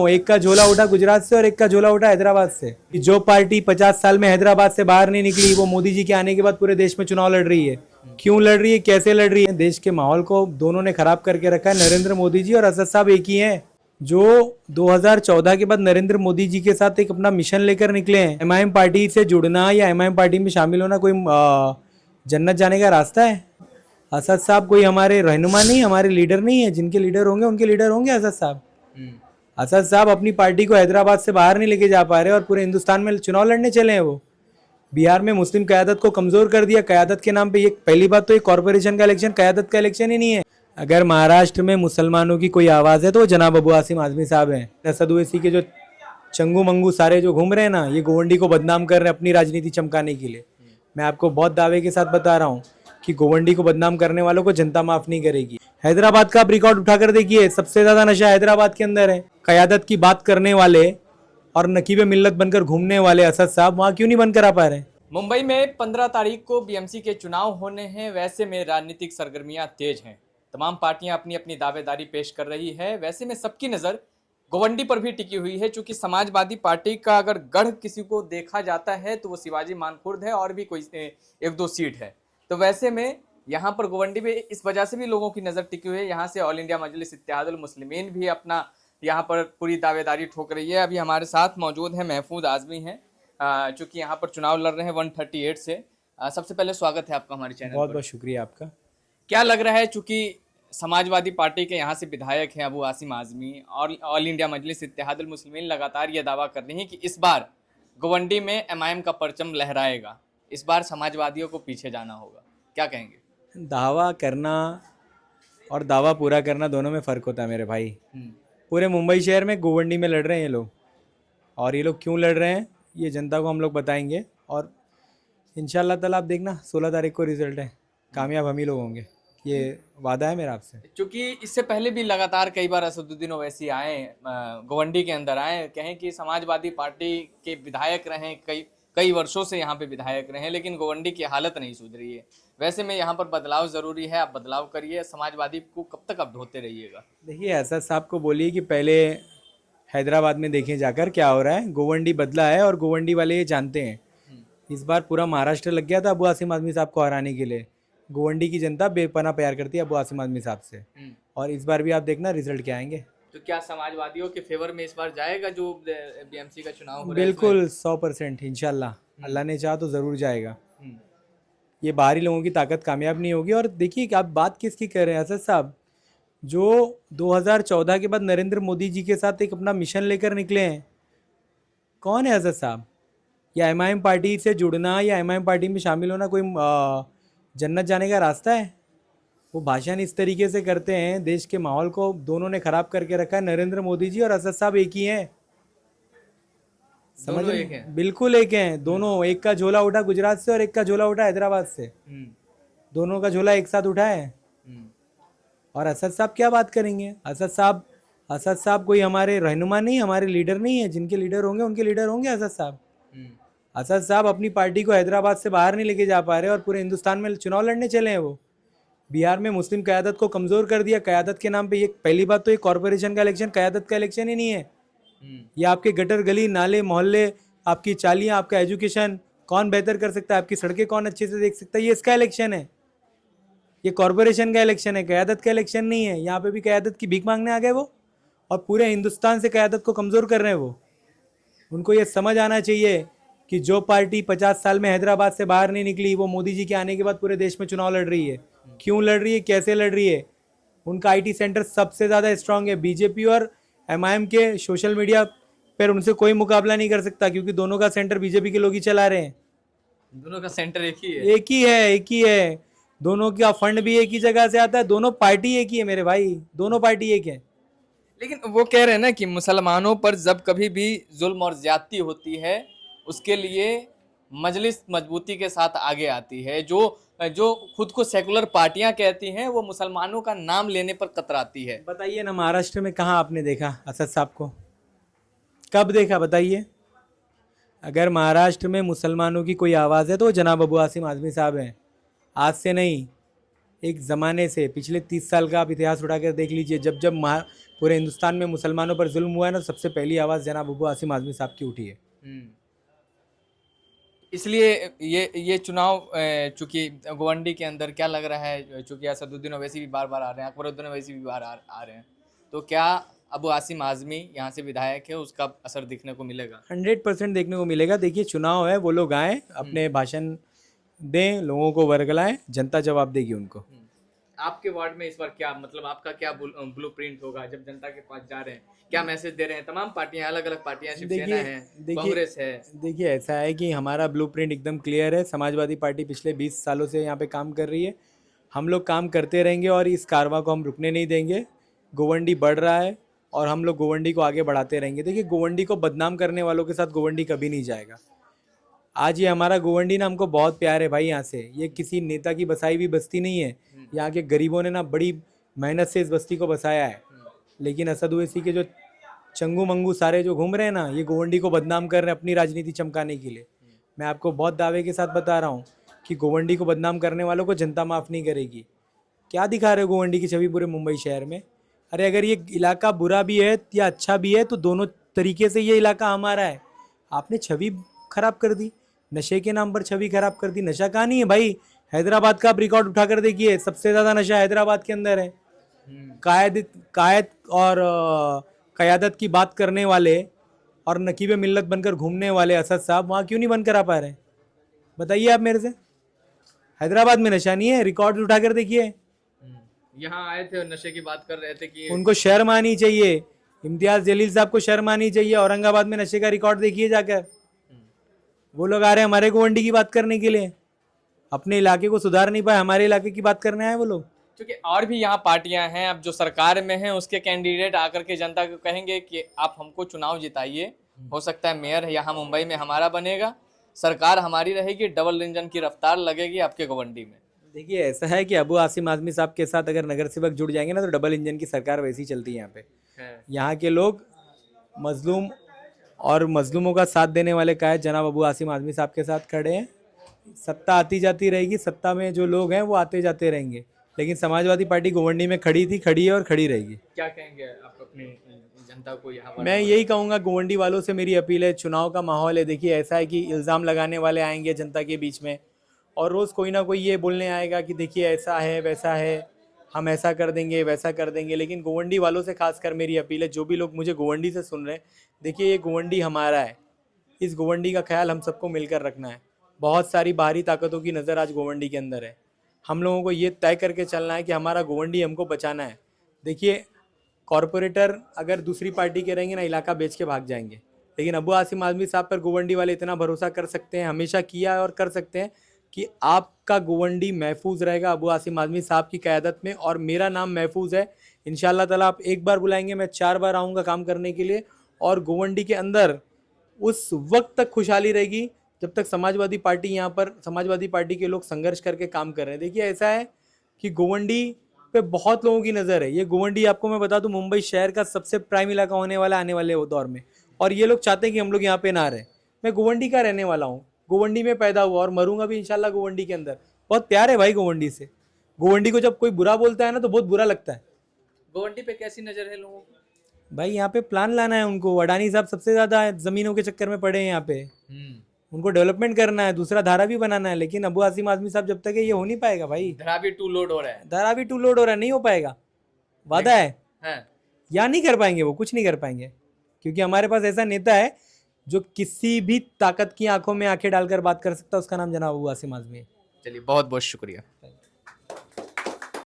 एक का झोला उठा गुजरात से और एक का झोला उठा हैदराबाद से। जो पार्टी 50 साल में हैदराबाद से बाहर नहीं निकली वो मोदी जी के आने के बाद पूरे देश में चुनाव लड़ रही है। क्यों लड़ रही है, कैसे लड़ रही है? देश के माहौल को दोनों ने खराब करके रखा है। नरेंद्र मोदी जी और असद साहब एक ही हैं। जो 2014 के बाद नरेंद्र मोदी जी के साथ एक अपना मिशन लेकर निकले हैं। एमआईएम पार्टी से जुड़ना या एमआईएम पार्टी में शामिल होना कोई जन्नत जाने का रास्ता है? असद साहब कोई हमारे रहनुमा नहीं, हमारे लीडर नहीं है। जिनके लीडर होंगे उनके लीडर होंगे असद साहब। असद साहब अपनी पार्टी को हैदराबाद से बाहर नहीं लेके जा पा रहे और पूरे हिंदुस्तान में चुनाव लड़ने चले हैं। वो बिहार में मुस्लिम क़यादत को कमज़ोर कर दिया। क़यादत के नाम पे ये पहली बात तो ये कॉरपोरेशन का इलेक्शन क़यादत का इलेक्शन ही नहीं है। अगर महाराष्ट्र में मुसलमानों की कोई आवाज़ है तो वो जनाब अबू आसिम आज़मी साहब हैं। असद ओवैसी के जो चंगू मंगू सारे जो घूम रहे हैं ना, ये गोवंडी को बदनाम कर रहे हैं अपनी राजनीति चमकाने के लिए। मैं आपको बहुत दावे के साथ बता रहा हूँ कि गोवंडी को बदनाम करने वालों को जनता माफ नहीं करेगी। हैदराबाद का आप रिकॉर्ड उठाकर देखिए, सबसे ज्यादा नशा हैदराबाद के अंदर है। क़यादत की बात करने वाले और नकीब मिल्लत बनकर घूमने वाले असद साहब वहाँ क्यों नहीं बन करा पा रहे? मुंबई में 15 तारीख को बीएमसी के चुनाव होने हैं। वैसे में राजनीतिक सरगर्मियां तेज हैं। तमाम पार्टियां अपनी अपनी दावेदारी पेश कर रही है। वैसे में सबकी नज़र गोवंडी पर भी टिकी हुई है, चूंकि समाजवादी पार्टी का अगर गढ़ किसी को देखा जाता है तो वो शिवाजी मानखुर्द है और भी कोई एक दो सीट है। तो वैसे में यहाँ पर गोवंडी में इस वजह से भी लोगों की नज़र टिकी हुई है। यहाँ से ऑल इंडिया मजलिस इत्तेहादुल मुस्लिमीन भी अपना यहाँ पर पूरी दावेदारी ठोक रही है। अभी हमारे साथ मौजूद हैं महफूज आज़मी हैं, चूँकि यहाँ पर चुनाव लड़ रहे हैं 138 से। सबसे पहले स्वागत है आपका हमारे चैनल बहुत पर। बहुत शुक्रिया आपका। क्या लग रहा है, चूँकि समाजवादी पार्टी के यहाँ से विधायक हैं अबू आसिम आज़मी और ऑल इंडिया मजलिस इत्तेहादुल मुस्लिमीन लगातार ये दावा कर रही हैं कि इस बार गोवंडी में एमआईएम का परचम लहराएगा, इस बार समाजवादियों को पीछे जाना होगा, क्या कहेंगे? दावा करना और दावा पूरा करना दोनों में फ़र्क होता है मेरे भाई। पूरे मुंबई शहर में गोवंडी में लड़ रहे हैं ये लोग, और ये लोग क्यों लड़ रहे हैं ये जनता को हम लोग बताएंगे। और इंशाल्लाह ताला आप देखना 16 तारीख को रिजल्ट है, कामयाब हम ही लोग होंगे, ये वादा है मेरा आपसे। क्योंकि इससे पहले भी लगातार कई बार असदुद्दीन ओवैसी आए, गोवंडी के अंदर आए, कहें कि समाजवादी पार्टी के विधायक रहे, कई वर्षों से यहाँ पे विधायक रहे, लेकिन गोवंडी की हालत नहीं सुधरी है। वैसे में यहाँ पर बदलाव ज़रूरी है, आप बदलाव करिए। समाजवादी को कब तक आप ढोते रहिएगा? देखिए असद साहब को बोलिए कि पहले हैदराबाद में देखें जाकर क्या हो रहा है। गोवंडी बदला है और गोवंडी वाले ये जानते हैं। इस बार पूरा महाराष्ट्र लग गया था अबू आसिम आज़मी साहब को हराने के लिए। गोवंडी की जनता बेपनाह प्यार करती है अबू आसिम आज़मी साहब से, और इस बार भी आप देखना रिजल्ट क्या आएंगे। तो क्या समाजवादियों के फेवर में इस बार जाएगा जो बीएमसी का चुनाव हो रहा है? बिल्कुल 100% इंशाल्लाह, अल्लाह ने चाहा तो ज़रूर जाएगा। ये बाहरी लोगों की ताकत कामयाब नहीं होगी। और देखिए कि आप बात किसकी कर रहे हैं असद साहब, जो 2014 के बाद नरेंद्र मोदी जी के साथ एक अपना मिशन लेकर निकले हैं। कौन है असद साहब? या एमआईएम पार्टी से जुड़ना या एमआईएम पार्टी में शामिल होना कोई जन्नत जाने का रास्ता है? वो भाषण इस तरीके से करते हैं, देश के माहौल को दोनों ने खराब करके रखा है। नरेंद्र मोदी जी और असद साहब एक ही हैं। समझ रहे हैं? बिल्कुल एक हैं दोनों। एक का झोला उठा गुजरात से और एक का झोला उठा हैदराबाद से। दोनों का झोला एक साथ उठा है। और असद साहब क्या बात करेंगे? असद साहब कोई हमारे रहनुमा नहीं, हमारे लीडर नहीं है। जिनके लीडर होंगे उनके लीडर होंगे असद साहब। असद साहब अपनी पार्टी को हैदराबाद से बाहर नहीं लेके जा पा रहे और पूरे हिंदुस्तान में चुनाव लड़ने चले हैं। वो बिहार में मुस्लिम क़यादत को कमज़ोर कर दिया। क़यादत के नाम पे ये पहली बात तो ये कॉरपोरेशन का इलेक्शन क़यादत का इलेक्शन ही नहीं है। ये आपके गटर गली नाले मोहल्ले, आपकी चालियाँ, आपका एजुकेशन कौन बेहतर कर सकता है, आपकी सड़कें कौन अच्छे से देख सकता है, ये इसका इलेक्शन है। ये कॉरपोरेशन का इलेक्शन है, क़यादत का इलेक्शन नहीं है। यहाँ पे भी क़यादत की भीख मांगने आ गए वो, और पूरे हिंदुस्तान से क़यादत को कमज़ोर कर रहे हैं वो। उनको ये समझ आना चाहिए कि जो पार्टी 50 साल में हैदराबाद से बाहर नहीं निकली वो मोदी जी के आने के बाद पूरे देश में चुनाव लड़ रही है। क्यों लड़ रही है, कैसे लड़ रही है? उनका आईटी सेंटर सबसे ज़्यादा स्ट्रांग है। बीजेपी और एमआईएम के सोशल मीडिया पर उनसे कोई मुकाबला नहीं कर सकता, क्योंकि दोनों का सेंटर बीजेपी के लोग ही चला रहे हैं। दोनों का सेंटर एक ही है। एक ही है। दोनों का फंड भी एक ही जगह से आता है। दोनों पार्टी एक ही है मेरे भाई, दोनों पार्टी एक है। लेकिन वो कह रहे हैं ना कि मुसलमानों पर जब कभी भी जुल्म और ज्यादती होती है उसके लिए मजलिस मजबूती के साथ आगे आती है। जो खुद को सेकुलर पार्टियां कहती हैं वो मुसलमानों का नाम लेने पर कतराती है। बताइए ना, महाराष्ट्र में कहाँ आपने देखा असद साहब को? कब देखा बताइए? अगर महाराष्ट्र में मुसलमानों की कोई आवाज़ है तो वो जनाब अबू आसिम आज़मी साहब हैं। आज से नहीं, एक ज़माने से पिछले 30 साल का आप इतिहास उठाकर देख लीजिए, जब जब पूरे हिंदुस्तान में मुसलमानों पर जुल्म हुआ है ना, सबसे पहली आवाज़ जनाब अबू आसिम आज़मी साहब की उठी है। इसलिए ये चुनाव चूंकि गोवंडी के अंदर क्या लग रहा है, चूंकि असदुद्दीन ओवैसी भी बार बार आ रहे हैं, अकबरुद्दीन ओवैसी भी बार आ रहे हैं, तो क्या अबू आसिम आज़मी यहाँ से विधायक है, उसका असर दिखने को मिलेगा? 100% देखने को मिलेगा। देखिए चुनाव है, वो लोग आए अपने भाषण दें, लोगों को वर्गलाएं, जनता जवाब देगी उनको। आपके वार्ड में इस बार क्या मतलब आपका क्या ब्लूप्रिंट होगा जब जनता के पास जा रहे हैं, क्या मैसेज दे रहे हैं? तमाम पार्टियां, अलग अलग पार्टियां, शिवसेना है, कांग्रेस है। देखिए ऐसा है कि हमारा ब्लूप्रिंट एकदम क्लियर है। समाजवादी पार्टी पिछले 20 सालों से यहाँ पे काम कर रही है, हम लोग काम करते रहेंगे और इस कारवां को हम रुकने नहीं देंगे। गोवंडी बढ़ रहा है और हम लोग गोवंडी को आगे बढ़ाते रहेंगे। देखिए गोवंडी को बदनाम करने वालों के साथ गोवंडी कभी नहीं जाएगा। आज ये हमारा गोवंडी ना हमको बहुत प्यार है भाई। यहाँ से ये किसी नेता की बसाई हुई बस्ती नहीं है, यहाँ के गरीबों ने ना बड़ी मेहनत से इस बस्ती को बसाया है। लेकिन असद ओवैसी के जो चंगू मंगू सारे जो घूम रहे हैं ना, ये गोवंडी को बदनाम कर रहे हैं अपनी राजनीति चमकाने के लिए। मैं आपको बहुत दावे के साथ बता रहा हूँ कि गोवंडी को बदनाम करने वालों को जनता माफ़ नहीं करेगी। क्या दिखा रहे हो गोवंडी की छवि पूरे मुंबई शहर में? अरे अगर ये इलाका बुरा भी है या अच्छा भी है तो दोनों तरीके से ये इलाका हमारा है। आपने छवि खराब कर दी, नशे के नाम पर छवि खराब कर दी। नशा कहाँ नहीं है भाई? हैदराबाद का आप रिकॉर्ड उठाकर देखिए, सबसे ज़्यादा नशा हैदराबाद के अंदर है। कायद और क़यादत की बात करने वाले और नकीब मिल्लत बनकर घूमने वाले असद साहब वहाँ क्यों नहीं बंद करा पा रहे? बताइए आप मेरे से। हैदराबाद में नशा नहीं है, रिकॉर्ड उठाकर देखिए। यहाँ आए थे और नशे की बात कर रहे थे कि उनको शर्म आनी चाहिए। इम्तियाज जलील साहब को शर्म आनी चाहिए। औरंगाबाद में नशे का रिकॉर्ड देखिए जाकर। वो लोग आ रहे हैं हमारे गोवंडी की बात करने के लिए, अपने इलाके को सुधार नहीं पाए, हमारे इलाके की बात करने आए वो लोग। क्योंकि और भी यहाँ पार्टियां हैं, अब जो सरकार में हैं उसके कैंडिडेट आकर के जनता को कहेंगे कि आप हमको चुनाव जिताइए, हो सकता है मेयर यहाँ मुंबई में हमारा बनेगा, सरकार हमारी रहेगी, डबल इंजन की रफ्तार लगेगी आपके गोवंडी में। देखिए ऐसा है कि अबू आसिम आज़मी साहब के साथ अगर नगर सेवक जुड़ जाएंगे ना तो डबल इंजन की सरकार वैसी चलती है यहाँ पे। यहाँ के लोग मजलूम और मजलूमों का साथ देने वाले कायद जनाब अबू आसिम आज़मी साहब के साथ खड़े हैं। सत्ता आती जाती रहेगी, सत्ता में जो लोग हैं वो आते जाते रहेंगे, लेकिन समाजवादी पार्टी गोवंडी में खड़ी थी, खड़ी है और खड़ी रहेगी। क्या कहेंगे आप अपनी जनता को यहाँ पर? मैं यही कहूँगा, गोवंडी वालों से मेरी अपील है, चुनाव का माहौल है। देखिए ऐसा है कि इल्ज़ाम लगाने वाले आएंगे जनता के बीच में और रोज़ कोई ना कोई ये बोलने आएगा कि देखिए ऐसा है वैसा है, हम ऐसा कर देंगे वैसा कर देंगे। लेकिन गोवंडी वालों से खासकर मेरी अपील है, जो भी लोग मुझे गोवंडी से सुन रहे हैं, देखिए ये गोवंडी हमारा है, इस गोवंडी का ख्याल हम सबको मिलकर रखना है। बहुत सारी बाहरी ताकतों की नज़र आज गोवंडी के अंदर है, हम लोगों को ये तय करके चलना है कि हमारा गोवंडी हमको बचाना है। देखिए कॉरपोरेटर अगर दूसरी पार्टी के रहेंगे ना, इलाका बेच के भाग जाएंगे, लेकिन अबू आसिम आज़मी साहब पर गोवंडी वाले इतना भरोसा कर सकते हैं, हमेशा किया है और कर सकते हैं कि आपका गोवंडी महफूज रहेगा अबू आसिम आज़मी साहब की क़यादत में, और मेरा नाम महफूज है। इंशाअल्लाह ताला आप एक बार बुलाएंगे, मैं 4 बार आऊँगा काम करने के लिए, और गोवंडी के अंदर उस वक्त तक खुशहाली रहेगी जब तक समाजवादी पार्टी यहाँ पर, समाजवादी पार्टी के लोग संघर्ष करके काम कर रहे हैं। देखिए ऐसा है कि गोवंडी पे बहुत लोगों की नज़र है। ये गोवंडी आपको मैं बता दूं मुंबई शहर का सबसे प्राइम इलाका होने वाला आने वाले दौर में, और ये लोग चाहते हैं कि हम लोग यहाँ पे ना रहें। मैं गोवंडी का रहने वाला हूँ, गोवंडी में पैदा हुआ और मरूंगा भी इंशाल्लाह गोवंडी के अंदर। बहुत प्यार है भाई गोवंडी से। गोवंडी को जब कोई बुरा बोलता है ना तो बहुत बुरा लगता है। गोवंडी पे कैसी नज़र है लोगों की? भाई यहाँ पे प्लान लाना है उनको। अडानी साहब सबसे ज़्यादा ज़मीनों के चक्कर में पड़े हैं यहाँ पे, उनको डेवलपमेंट करना है, दूसरा धारा भी बनाना है। लेकिन अबू आसिम आज़मी साहब जब तक है ये हो नहीं पाएगा भाई। धारावी टू लोड हो रहा है, धारावी टू लोड हो रहा है, नहीं हो पाएगा। वादा है या नहीं कर पाएंगे, वो कुछ नहीं कर पाएंगे, क्योंकि हमारे पास ऐसा नेता है जो किसी भी ताकत की आंखों में आंखें डालकर बात कर सकता है, उसका नाम जनाब अबू आसिम आज़मी है। चलिए बहुत बहुत शुक्रिया।